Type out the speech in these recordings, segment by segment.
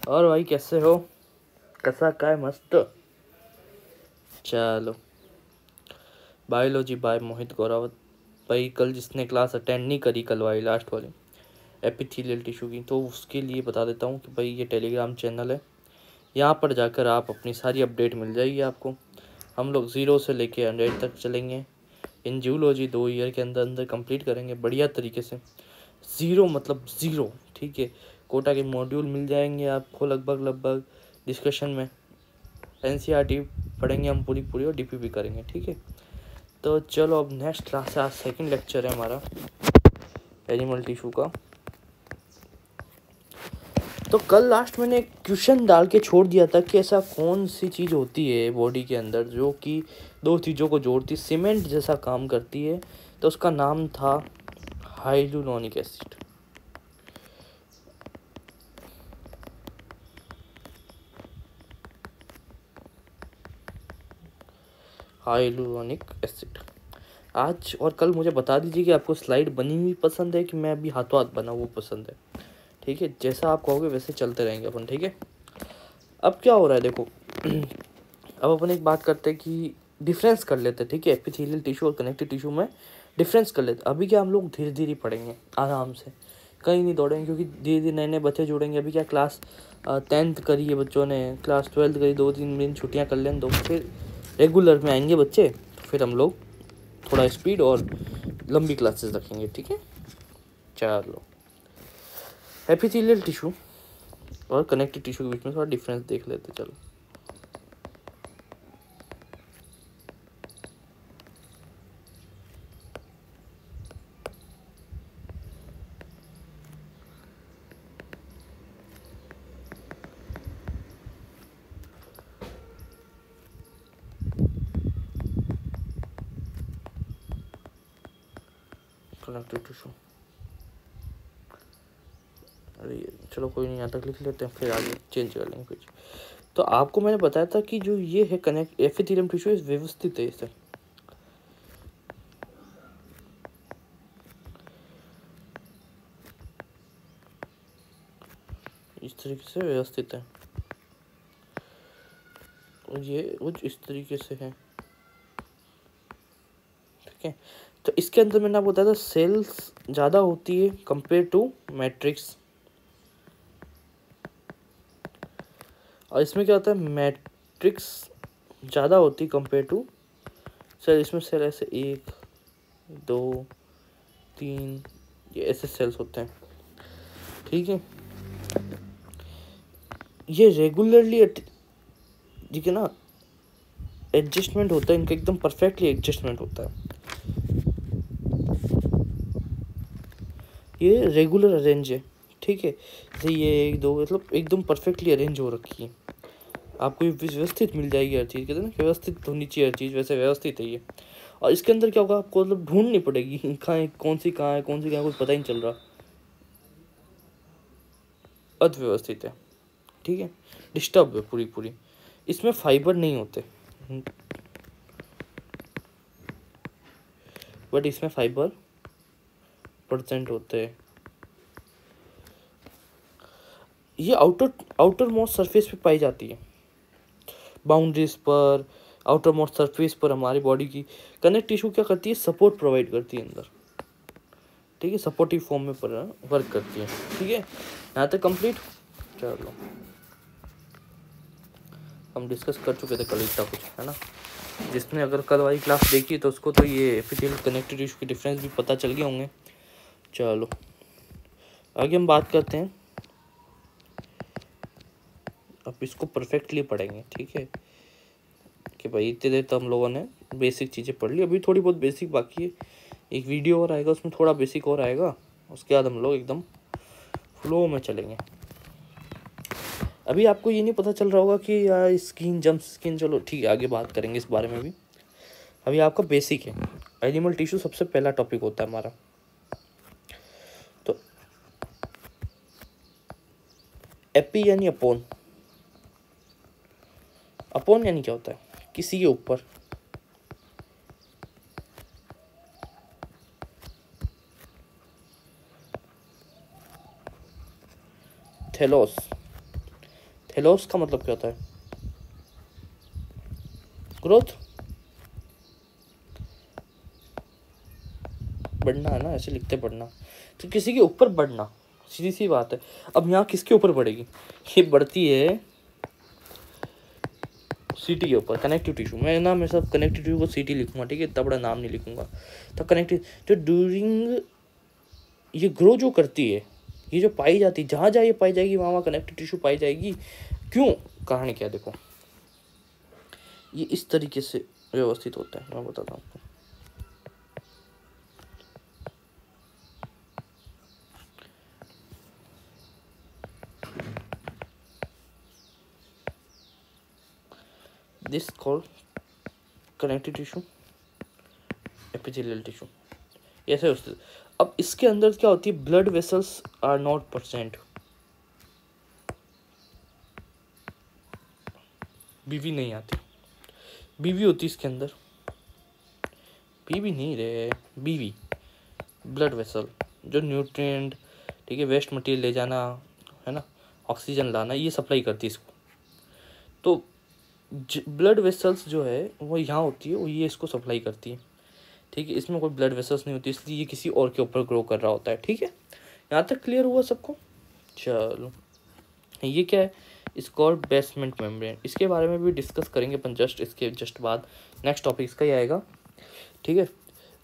और भाई कैसे हो? कसा काय मस्त। चलो, बायोलॉजी बाय मोहित गौरावत। भाई कल जिसने क्लास अटेंड नहीं करी, कल वाली लास्ट वाली एपिथेलियल टिश्यू की, तो उसके लिए बता देता हूँ कि भाई ये टेलीग्राम चैनल है, यहाँ पर जाकर आप अपनी सारी अपडेट मिल जाएगी आपको। हम लोग 0 से लेके 100 तक चलेंगे। इन जूलॉजी 2 ईयर के अंदर अंदर कंप्लीट करेंगे बढ़िया तरीके से। 0 मतलब 0, ठीक है। कोटा के मॉड्यूल मिल जाएंगे आपको लगभग डिस्कशन में। एनसीईआरटी पढ़ेंगे हम पूरी पूरी, और डीपीपी करेंगे, ठीक है। तो चलो अब नेक्स्ट क्लास है, आज सेकंड लेक्चर है हमारा एनिमल टिश्यू का। तो कल लास्ट मैंने एक क्वेश्चन डाल के छोड़ दिया था कि ऐसा कौन सी चीज़ होती है बॉडी के अंदर जो कि दो चीज़ों को जोड़ती, सीमेंट जैसा काम करती है। तो उसका नाम था हाइलुरोनिक एसिड। Hyaluronic acid. आज और कल मुझे बता दीजिए कि आपको स्लाइड बनी हुई पसंद है कि मैं अभी हाथों हाथ बना वो पसंद है, ठीक है। जैसा आप कहोगे वैसे चलते रहेंगे अपन, ठीक है। अब क्या हो रहा है देखो अब अपन एक बात करते हैं कि डिफरेंस कर लेते हैं, ठीक है। एपिथेलियल टिश्यू और कनेक्टिव टिश्यू में डिफरेंस कर लेते हैं। अभी क्या हम लोग धीरे धीरे पढ़ेंगे आराम से, कहीं नहीं दौड़ेंगे, क्योंकि धीरे धीरे नए नए बच्चे जुड़ेंगे। अभी क्या क्लास 10th करी है बच्चों ने, क्लास 12th करी, 2-3 दिन छुट्टियाँ कर लें, तो फिर रेगुलर में आएंगे बच्चे। तो फिर हम लोग थोड़ा स्पीड और लंबी क्लासेस रखेंगे, ठीक है। चलो, एपिथेलियल टिश्यू और कनेक्टिव टिश्यू के बीच में थोड़ा डिफरेंस देख लेते, चलो। कनेक्टिव टिश्यू, अरे चलो कोई नहीं, यहाँ तक लिख लेते हैं, फिर आगे चेंज कर लेंगे कुछ। तो आपको मैंने बताया था कि जो ये है कनेक्ट एपिथेलियम टिश्यू व्यवस्थित है, इसे इस तरीके से व्यवस्थित है, और ये कुछ इस तरीके से है, ठीक है। तो इसके अंदर मैंने आपको बताया था सेल्स ज़्यादा होती है कंपेयर टू मैट्रिक्स। और इसमें क्या होता है, मैट्रिक्स ज़्यादा होती कंपेयर टू सेल। इसमें सेल ऐसे 1 2 3 ये ऐसे सेल्स होते हैं, ठीक है। ये रेगुलरली, ठीक है ना, एडजस्टमेंट होता है इनका, एकदम परफेक्टली एडजस्टमेंट होता है। ये रेगुलर अरेंज है, ठीक है। जैसे ये 1 2 मतलब एकदम परफेक्टली अरेंज हो रखी है। आपको ये व्यवस्थित मिल जाएगी हर चीज़, कहते हैं ना व्यवस्थित होनी चाहिए हर चीज़, वैसे व्यवस्थित है ये। और इसके अंदर क्या होगा, आपको मतलब ढूंढनी पड़ेगी कहाँ है, कौन सी कहाँ है, कौन सी कहाँ है, कुछ पता ही नहीं चल रहा, अव्यवस्थित है, ठीक है। डिस्टर्ब है पूरी पूरी। इसमें फाइबर नहीं होते, बट इसमें फाइबर % होते हैं। ये आउटर मोस्ट सरफेस पे पाई जाती है, बाउंड्रीज पर, आउटर मोस्ट सरफेस पर हमारी बॉडी की। कनेक्ट टिश्यू क्या करती है, सपोर्ट प्रोवाइड करती है अंदर, ठीक है, सपोर्टिव फॉर्म में पर वर्क करती है, ठीक है। यहाँ तक कंप्लीट। चलो, हम डिस्कस कर चुके थे कल इतना कुछ, है ना। जिसने अगर कल वाली क्लास देखी तो उसको तो ये एपिथेलियल कनेक्टिव टिश्यू के डिफरेंस भी पता चल गए होंगे। चलो आगे हम बात करते हैं। अब इसको परफेक्टली पढ़ेंगे, ठीक है, कि भाई इतने देर तो हम लोगों ने बेसिक चीज़ें पढ़ ली, अभी थोड़ी बहुत बेसिक बाकी है। एक वीडियो और आएगा, उसमें थोड़ा बेसिक और आएगा, उसके बाद हम लोग एकदम फ्लो में चलेंगे। अभी आपको ये नहीं पता चल रहा होगा कि यार स्किन जंप स्किन, चलो ठीक है, आगे बात करेंगे इस बारे में भी। अभी आपका बेसिक है, एनिमल टिश्यू सबसे पहला टॉपिक होता है हमारा। तो एपी यानी अपोन, अपोन यानी क्या होता है, किसी के ऊपर। थेलोस, हेलोस का मतलब क्या होता है? ग्रोथ, बढ़ना है ना, ऐसे लिखते बढ़ना, तो किसी के ऊपर बढ़ना, सीधी सी बात है। अब यहाँ किसके ऊपर बढ़ेगी? ये बढ़ती है सीटी के ऊपर, कनेक्टिव टिश्यू। मैं ना मैं सब कनेक्टिव टिश्यू को सीटी लिखूंगा, ठीक है, इतना बड़ा नाम नहीं लिखूंगा। तो कनेक्टिव जो ड्यूरिंग ये ग्रो जो करती है, ये जो पाई जाती है, जहाँ जहाँ ये पाई जाएगी वहाँ वहाँ कनेक्टिव टिश्यू पाई जाएगी। क्यों? कारण क्या? देखो ये इस तरीके से व्यवस्थित होता है, मैं बताता हूँ आपको। This called connective tissue, epithelial tissue, ऐसे होते। अब इसके अंदर क्या होती है? Blood vessels are not present, BV नहीं आती, बीवी होती इसके अंदर, बीवी नहीं रे, बीवी ब्लड वेसल, जो न्यूट्रिएंट, ठीक है, वेस्ट मटेरियल ले जाना है ना, ऑक्सीजन लाना, ये सप्लाई करती है इसको। तो ब्लड वेसल्स जो है वो यहाँ होती है, वो ये इसको सप्लाई करती है, ठीक है। इसमें कोई ब्लड वेसल्स नहीं होती, इसलिए ये किसी और के ऊपर ग्रो कर रहा होता है, ठीक है। यहाँ तक क्लियर हुआ सबको? चलो, ये क्या है? इस कॉल्ड बेसमेंट मेम्ब्रेन। इसके बारे में भी डिस्कस करेंगे अपन इसके जस्ट बाद, नेक्स्ट टॉपिक इसका ही आएगा, ठीक है।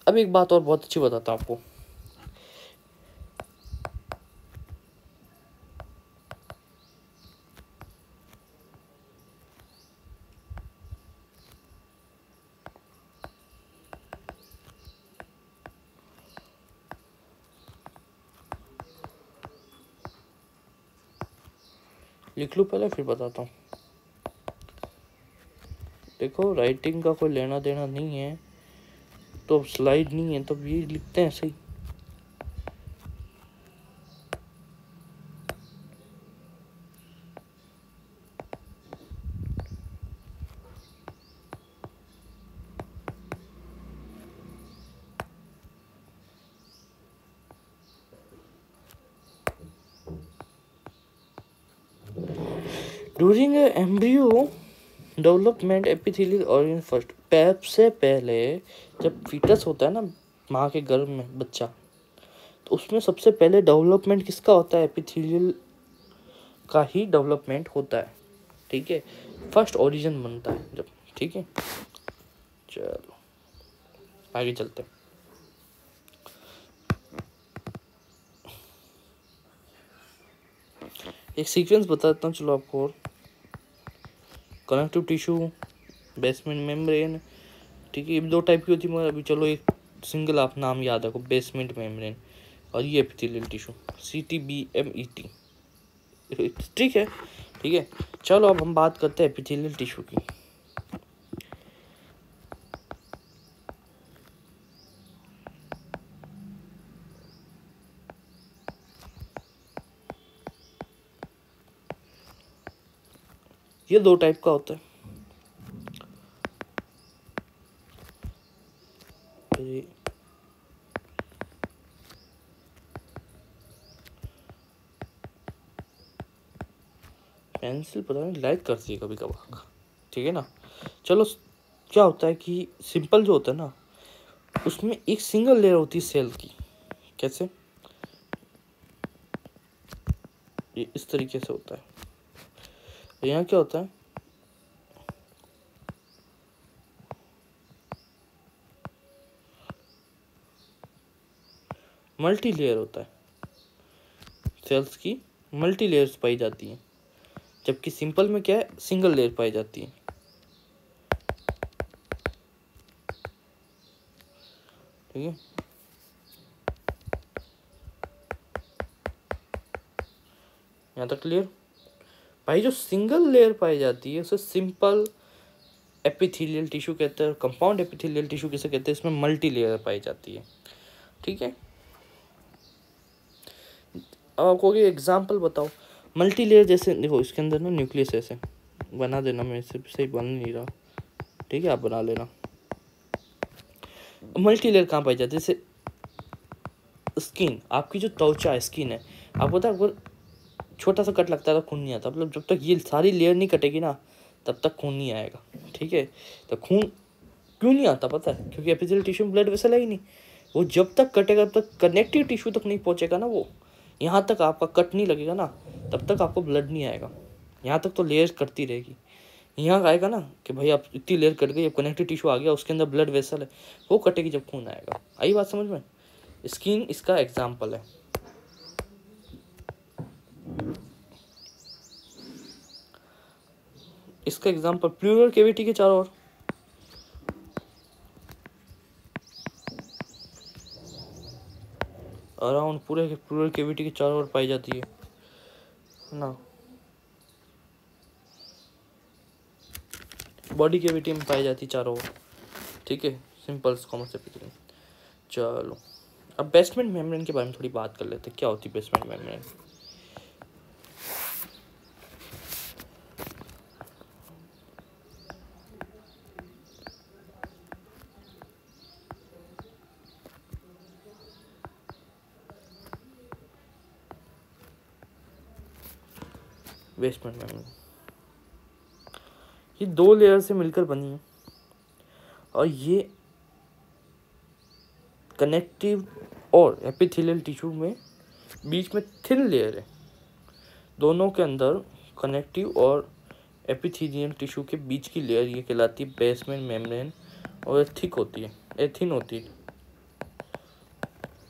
अब एक बात और बहुत अच्छी बताता हूँ आपको। लिख लूँ पहले फिर बताता हूँ। देखो राइटिंग का कोई लेना देना नहीं है, तो स्लाइड नहीं है तो ये लिखते हैं सही। During embryo development epithelial organ first, पैप से पहले जब फीटस होता है ना माँ के गर्भ में बच्चा, तो उसमें सबसे पहले डेवलपमेंट किसका होता है? एपिथेलियल का ही डेवलपमेंट होता है, ठीक है। फर्स्ट ओरिजिन बनता है जब, ठीक है। चलो आगे चलते हैं। एक सीक्वेंस बताता हूँ चलो आपको और। कनेक्टिव टिश्यू, बेसमेंट मेम्ब्रेन, ठीक है, ये दो टाइप की होती है, मगर अभी चलो एक सिंगल आप नाम याद रखो, बेसमेंट मेम्ब्रेन, और ये एपिथेलियल टिश्यू, CTBMET, ठीक है, ठीक है। चलो अब हम बात करते हैं एपिथेलियल टिश्यू की। ये दो टाइप का होता है, पेंसिल पता नहीं लाइक करती है कभी कभार, ठीक है ना। चलो क्या होता है कि सिंपल जो होता है ना, उसमें एक सिंगल लेयर होती है सेल की। कैसे? ये इस तरीके से होता है। यहाँ क्या होता है? मल्टी लेयर होता है, सेल्स की मल्टी लेयर्स पाई जाती हैं, जबकि सिंपल में क्या है? सिंगल लेयर पाई जाती है, ठीक है। यहाँ तक क्लियर? भाई जो सिंगल लेयर पाई जाती है उसे सिंपल एपिथेलियल टिश्यू कहते हैं, कंपाउंड एपिथेलियल टिश्यू किसे कहते हैं? इसमें मल्टी लेयर पाई जाती है, ठीक है। अब आपको एग्जाम्पल बताओ, मल्टी लेयर जैसे देखो, इसके अंदर ना न्यूक्लियस ऐसे बना देना, मैं इसे सही बन नहीं रहा, ठीक है, आप बना लेना। मल्टी लेयर कहाँ पाई जाती है? जैसे स्किन, आपकी जो त्वचा है, स्किन है, आपको पता है अगर छोटा सा कट लगता है तो खून नहीं आता, मतलब जब तक ये सारी लेयर नहीं कटेगी ना तब तक खून नहीं आएगा, ठीक है। तो खून क्यों नहीं आता पता है, क्योंकि एपिथेलियल टिश्यू में ब्लड वेसल है ही नहीं। वो जब तक कटेगा तब तक कनेक्टिव टिश्यू तक नहीं पहुंचेगा ना, वो यहाँ तक आपका कट नहीं लगेगा ना तब तक आपको ब्लड नहीं आएगा। यहाँ तक तो लेयर कटती रहेगी, यहाँ आएगा ना कि भाई आप इतनी लेयर कट गई, अब कनेक्टिव टिश्यू आ गया, उसके अंदर ब्लड वेसल है, वो कटेगी जब खून आएगा। आई बात समझ में? स्किन इसका एग्जाम्पल है। इसका एग्जाम्पल प्लूरल कैविटी के चारों ओर, अराउंड पूरे प्लूरल कैविटी के चारों ओर पाई जाती है ना। बॉडी कैविटी में पाई जाती है चारों ओर, ठीक है। सिंपल कॉमन से पिक्चर। चलो अब बेसमेंट मेम्ब्रेन के बारे में थोड़ी बात कर लेते हैं। क्या होती है बेसमेंट मेम्ब्रेन? बेसमेंट मेम्ब्रेन ये 2 लेयर से मिलकर बनी है और ये कनेक्टिव और एपिथेलियल टिश्यू में बीच में थिन लेयर है। दोनों के अंदर कनेक्टिव और एपिथेलियल टिश्यू के बीच की लेयर ये कहलाती है बेसमेंट मेम्ब्रेन, और ये थिक होती है, ये थिन होती है,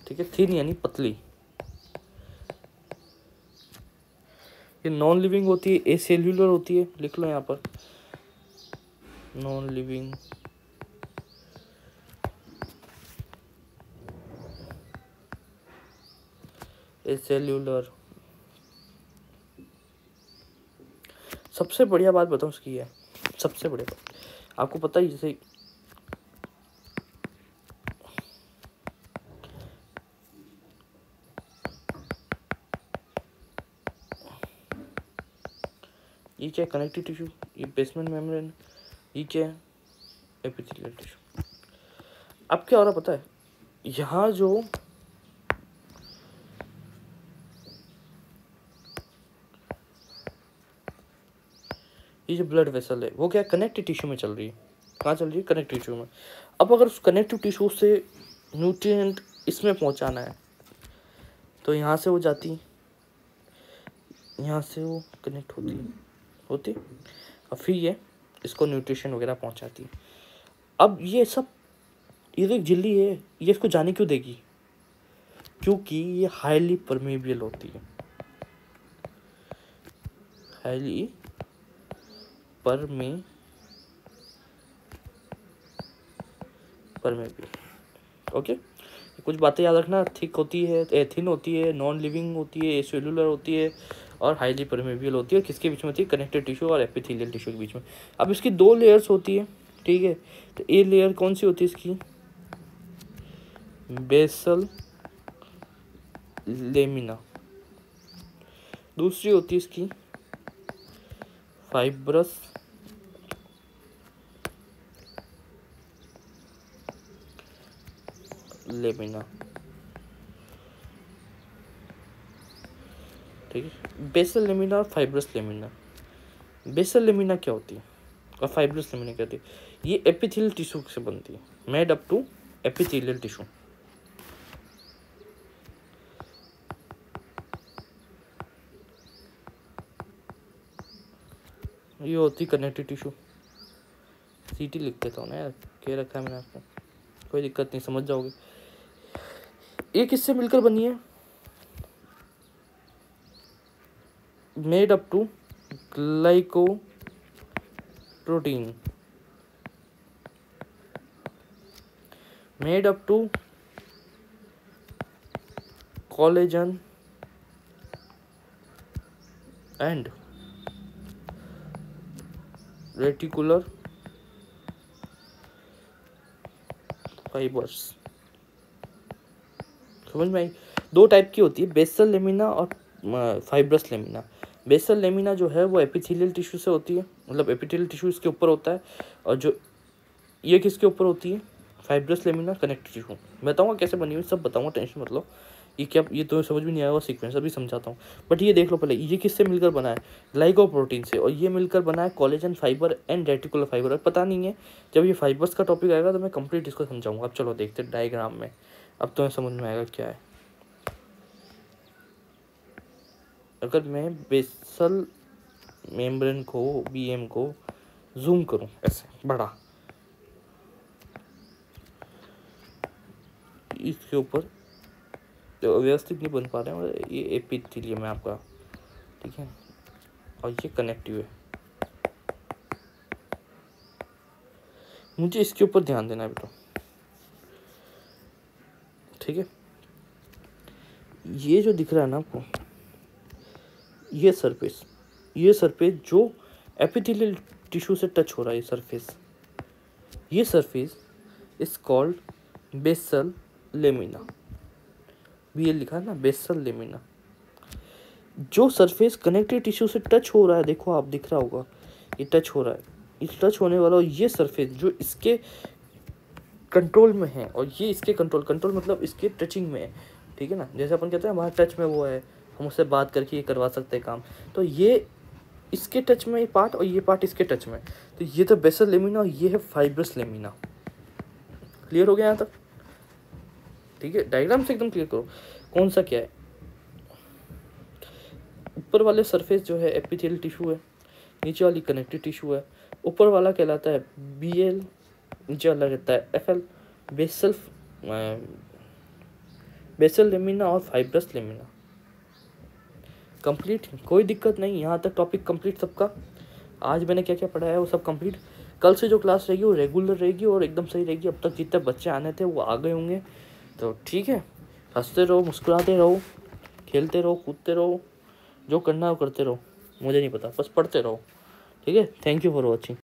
ठीक है। थिन यानी पतली। ये नॉन लिविंग होती है, एसेल्युलर होती है, लिख लो यहाँ पर नॉन लिविंग एसेल्युलर। सबसे बढ़िया बात बताऊँ उसकी है, सबसे बढ़िया बात आपको पता है, जैसे ये क्या है कनेक्टिव टिश्यू, ये बेसमेंट मेम्ब्रेन, ये क्या है एपिथेलियल टिश्यू। अब क्या हो रहा पता है, यहाँ जो ये जो ब्लड वेसल है वो क्या कनेक्टिव टिश्यू में चल रही है। कहाँ चल रही है? कनेक्टिव टिश्यू में। अब अगर उस कनेक्टिव टिश्यू से न्यूट्रिएंट इसमें पहुँचाना है तो यहाँ से वो जाती है, यहाँ से वो कनेक्ट होती और फिर ये इसको न्यूट्रिशन वगैरह पहुँचाती है। अब ये सब, ये तो एक झिल्ली है, ये इसको जाने क्यों देगी? क्योंकि ये हाईली परमेबल होती है, हाईली परमेबल। ओके, कुछ बातें याद रखना, थिक होती है, थिन होती है, नॉन लिविंग होती है, सेलुलर होती है और हाईली परमेबल होती है। किसके बीच में होती है? कनेक्टिव टिश्यू और एपिथेलियल टिश्यू के बीच में। अब इसकी 2 लेयर्स होती है, ठीक है। तो ये लेयर कौन सी होती है इसकी? Basal lamina. दूसरी होती है इसकी फाइब्रस लेमिना, ठीक है। बेसल लेमिना और फाइब्रस लेमिना। बेसल लेमिना क्या होती है और फाइब्रस लेमिना क्या होती है? ये एपिथेलियल टिश्यू से बनती है, made up to epithelial tissue. ये होती कनेक्टिव टिश्यू। सीटी लिख देता हूँ ना यार, क्या रखा है मैंने आपको, कोई दिक्कत नहीं, समझ जाओगे। ये किससे मिलकर बनी है? Made up to glycoprotein, made up to collagen and reticular fibers। समझ में आई? 2 टाइप की होती है, बेसल लेमिना और फाइब्रस लेमिना। बेसल लेमिना जो है वो एपिथेलियल टिश्यू से होती है, मतलब एपिथेलियल टिश्यू इसके ऊपर होता है, और जो ये किसके ऊपर होती है? Fibrous lamina connective tissue. बताऊंगा कैसे बनी हुई, सब बताऊंगा, टेंशन मत लो। ये क्या, ये तो समझ में नहीं आएगा सीक्वेंस, अभी समझाता हूँ। बट ये देख लो पहले, ये किससे मिलकर बना है, ग्लाइकोप्रोटीन से, और ये मिलकर बना है collagen fibre and reticular fibre. अब पता नहीं है, जब ये फाइबर्स का टॉपिक आएगा तो मैं कंप्लीट इसको समझाऊंगा। अब चलो देखते हैं डायग्राम में, अब तो समझ में आएगा क्या है। अगर मैं बेसल मेम्ब्रेन को, BM को जूम करूं ऐसे बड़ा, इसके ऊपर तो व्यवस्थित नहीं बन पा रहे हैं, और ये एपिथेलियम है आपका, ठीक है, और ये कनेक्टिव है। मुझे इसके ऊपर ध्यान देना है बेटा, ठीक है। ये जो दिख रहा है ना आपको, ये सरफेस जो एपिथेलियल टिश्यू से टच हो रहा है, ये surface is called basal lamina. BL लिखा है ना, बेसल लेमिना। जो सरफेस कनेक्टिव टिश्यू से टच हो रहा है, देखो आप दिख रहा होगा, ये टच हो रहा है, इस टच होने वाला ये सरफेस जो इसके कंट्रोल में है, और ये इसके कंट्रोल मतलब इसके टचिंग में है, ठीक है ना। जैसे अपन कहते हैं हमारे टच में वो है, हम उससे बात करके ये करवा सकते हैं काम, तो ये इसके टच में ये पार्ट, और ये पार्ट इसके टच में, तो ये तो बेसल लेमिना और ये है फाइब्रस लेमिना। क्लियर हो गया यहाँ तक, ठीक है। डायग्राम से एकदम क्लियर करो कौन सा क्या है। ऊपर वाले सरफेस जो है एपिथेलियल टिश्यू है, नीचे वाली कनेक्टिव टिश्यू है। ऊपर वाला कहलाता है BL, नीचे वाला रहता है FL, बेसल लेमिना और फाइब्रस लेमिना। कंप्लीट, कोई दिक्कत नहीं, यहाँ तक टॉपिक कंप्लीट सबका। आज मैंने क्या क्या पढ़ाया है वो सब कंप्लीट। कल से जो क्लास रहेगी वो रेगुलर रहेगी और एकदम सही रहेगी। अब तक जितने बच्चे आने थे वो आ गए होंगे, तो ठीक है। हंसते रहो, मुस्कुराते रहो, खेलते रहो, कूदते रहो, जो करना है वो करते रहो, मुझे नहीं पता, बस पढ़ते रहो, ठीक है। Thank you for watching.